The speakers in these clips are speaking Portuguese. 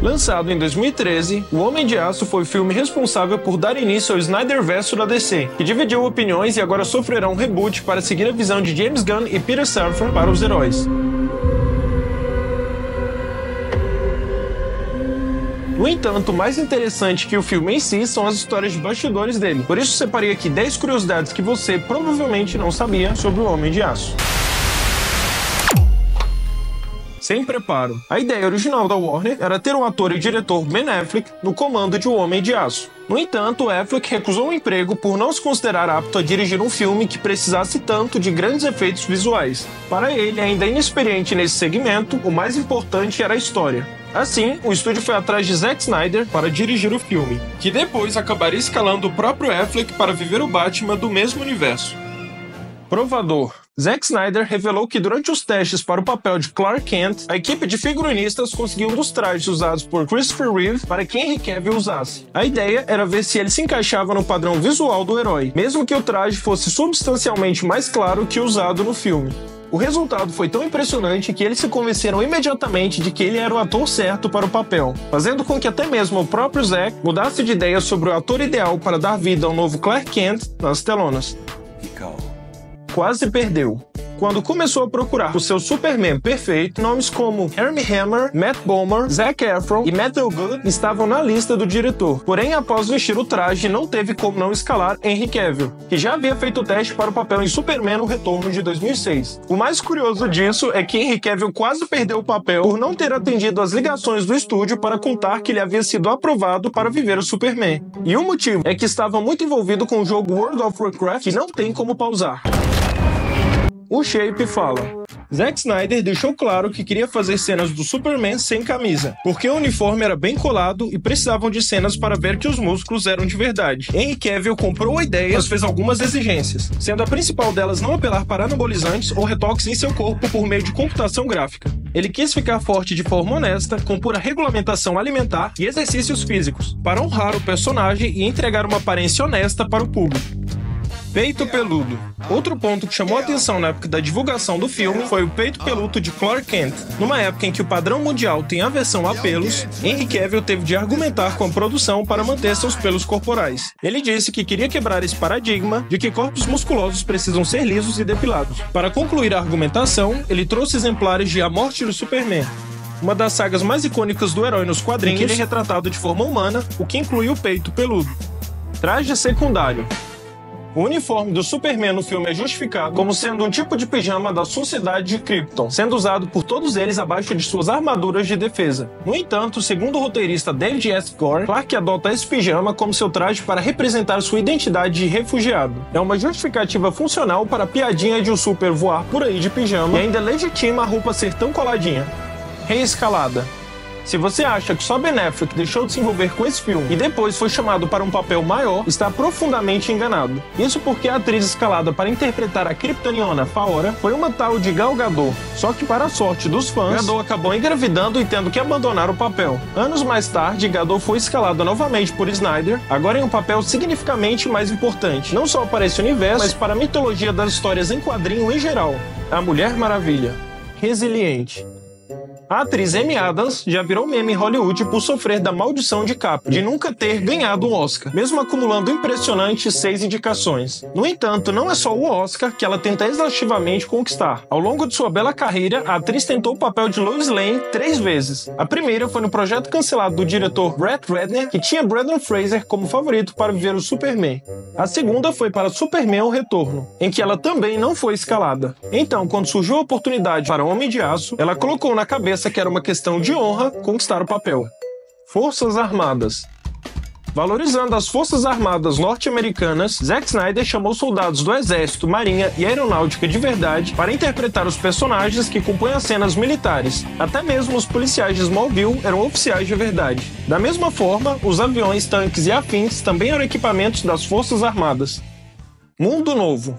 Lançado em 2013, O Homem de Aço foi o filme responsável por dar início ao Snyderverse da DC, que dividiu opiniões e agora sofrerá um reboot para seguir a visão de James Gunn e Peter Safran para os heróis. No entanto, o mais interessante que o filme em si são as histórias de bastidores dele. Por isso separei aqui 10 curiosidades que você provavelmente não sabia sobre o Homem de Aço. Sem preparo. A ideia original da Warner era ter o ator e diretor Ben Affleck no comando de O Homem de Aço. No entanto, Affleck recusou o emprego por não se considerar apto a dirigir um filme que precisasse tanto de grandes efeitos visuais. Para ele, ainda inexperiente nesse segmento, o mais importante era a história. Assim, o estúdio foi atrás de Zack Snyder para dirigir o filme, que depois acabaria escalando o próprio Affleck para viver o Batman do mesmo universo. Provador. Zack Snyder revelou que durante os testes para o papel de Clark Kent, a equipe de figurinistas conseguiu um dos trajes usados por Christopher Reeve para que Henry Cavill usasse. A ideia era ver se ele se encaixava no padrão visual do herói, mesmo que o traje fosse substancialmente mais claro que o usado no filme. O resultado foi tão impressionante que eles se convenceram imediatamente de que ele era o ator certo para o papel, fazendo com que até mesmo o próprio Zack mudasse de ideia sobre o ator ideal para dar vida ao novo Clark Kent nas telonas. Quase perdeu. Quando começou a procurar o seu Superman perfeito, nomes como Armie Hammer, Matt Bomer, Zac Efron e Metal Good estavam na lista do diretor. Porém, após vestir o traje, não teve como não escalar Henry Cavill, que já havia feito o teste para o papel em Superman no Retorno de 2006. O mais curioso disso é que Henry Cavill quase perdeu o papel por não ter atendido às ligações do estúdio para contar que ele havia sido aprovado para viver o Superman. E o motivo é que estava muito envolvido com o jogo World of Warcraft, que não tem como pausar. O Shape fala: Zack Snyder deixou claro que queria fazer cenas do Superman sem camisa, porque o uniforme era bem colado e precisavam de cenas para ver que os músculos eram de verdade. Henry Cavill comprou a ideia, mas fez algumas exigências, sendo a principal delas não apelar para anabolizantes ou retoques em seu corpo por meio de computação gráfica. Ele quis ficar forte de forma honesta, com pura regulamentação alimentar e exercícios físicos, para honrar o personagem e entregar uma aparência honesta para o público. Peito peludo. Outro ponto que chamou a atenção na época da divulgação do filme foi o peito peludo de Clark Kent. Numa época em que o padrão mundial tem aversão a pelos, Henry Cavill teve de argumentar com a produção para manter seus pelos corporais. Ele disse que queria quebrar esse paradigma de que corpos musculosos precisam ser lisos e depilados. Para concluir a argumentação, ele trouxe exemplares de A Morte do Superman, uma das sagas mais icônicas do herói nos quadrinhos, em que ele é retratado de forma humana, o que inclui o peito peludo. Traje secundário. O uniforme do Superman no filme é justificado como sendo um tipo de pijama da Sociedade de Krypton, sendo usado por todos eles abaixo de suas armaduras de defesa. No entanto, segundo o roteirista David S. Goyer, Clark adota esse pijama como seu traje para representar sua identidade de refugiado. É uma justificativa funcional para a piadinha de um super voar por aí de pijama e ainda legitima a roupa ser tão coladinha. Reescalada. Se você acha que só Ben Affleck deixou de se envolver com esse filme e depois foi chamado para um papel maior, está profundamente enganado. Isso porque a atriz escalada para interpretar a kryptoniana Faora foi uma tal de Gal Gadot. Só que, para a sorte dos fãs, Gadot acabou engravidando e tendo que abandonar o papel. Anos mais tarde, Gadot foi escalada novamente por Snyder, agora em um papel significativamente mais importante, não só para esse universo, mas para a mitologia das histórias em quadrinho em geral. A Mulher Maravilha. Resiliente. A atriz Amy Adams já virou meme em Hollywood por sofrer da maldição de Capra, de nunca ter ganhado um Oscar, mesmo acumulando impressionantes 6 indicações. No entanto, não é só o Oscar que ela tenta exaustivamente conquistar. Ao longo de sua bela carreira, a atriz tentou o papel de Lois Lane 3 vezes. A primeira foi no projeto cancelado do diretor Brett Ratner, que tinha Brendan Fraser como favorito para viver o Superman. A segunda foi para Superman O Retorno, em que ela também não foi escalada. Então, quando surgiu a oportunidade para Homem de Aço, ela colocou na cabeça que era uma questão de honra conquistar o papel. Forças Armadas. Valorizando as Forças Armadas norte-americanas, Zack Snyder chamou soldados do Exército, Marinha e Aeronáutica de verdade para interpretar os personagens que compõem as cenas militares. Até mesmo os policiais de Smallville eram oficiais de verdade. Da mesma forma, os aviões, tanques e afins também eram equipamentos das Forças Armadas. Mundo Novo.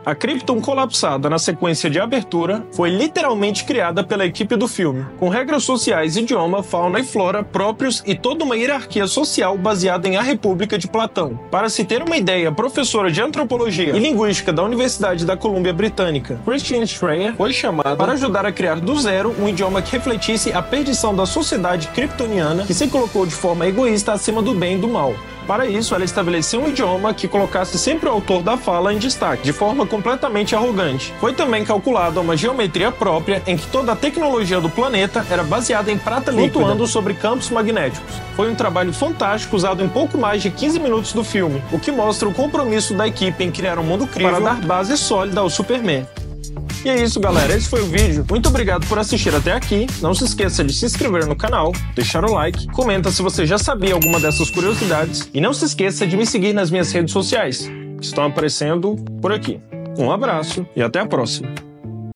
A Krypton colapsada na sequência de abertura foi literalmente criada pela equipe do filme, com regras sociais, idioma, fauna e flora próprios e toda uma hierarquia social baseada em A República de Platão. Para se ter uma ideia, a professora de antropologia e linguística da Universidade da Colômbia Britânica, Christine Schreier, foi chamada para ajudar a criar do zero um idioma que refletisse a perdição da sociedade kryptoniana que se colocou de forma egoísta acima do bem e do mal. Para isso, ela estabeleceu um idioma que colocasse sempre o autor da fala em destaque, de forma completamente arrogante. Foi também calculada uma geometria própria em que toda a tecnologia do planeta era baseada em prata flutuando sobre campos magnéticos. Foi um trabalho fantástico usado em pouco mais de 15 minutos do filme, o que mostra o compromisso da equipe em criar um mundo crível para dar base sólida ao Superman. E é isso, galera, esse foi o vídeo. Muito obrigado por assistir até aqui. Não se esqueça de se inscrever no canal, deixar o like, comenta se você já sabia alguma dessas curiosidades e não se esqueça de me seguir nas minhas redes sociais, que estão aparecendo por aqui. Um abraço e até a próxima.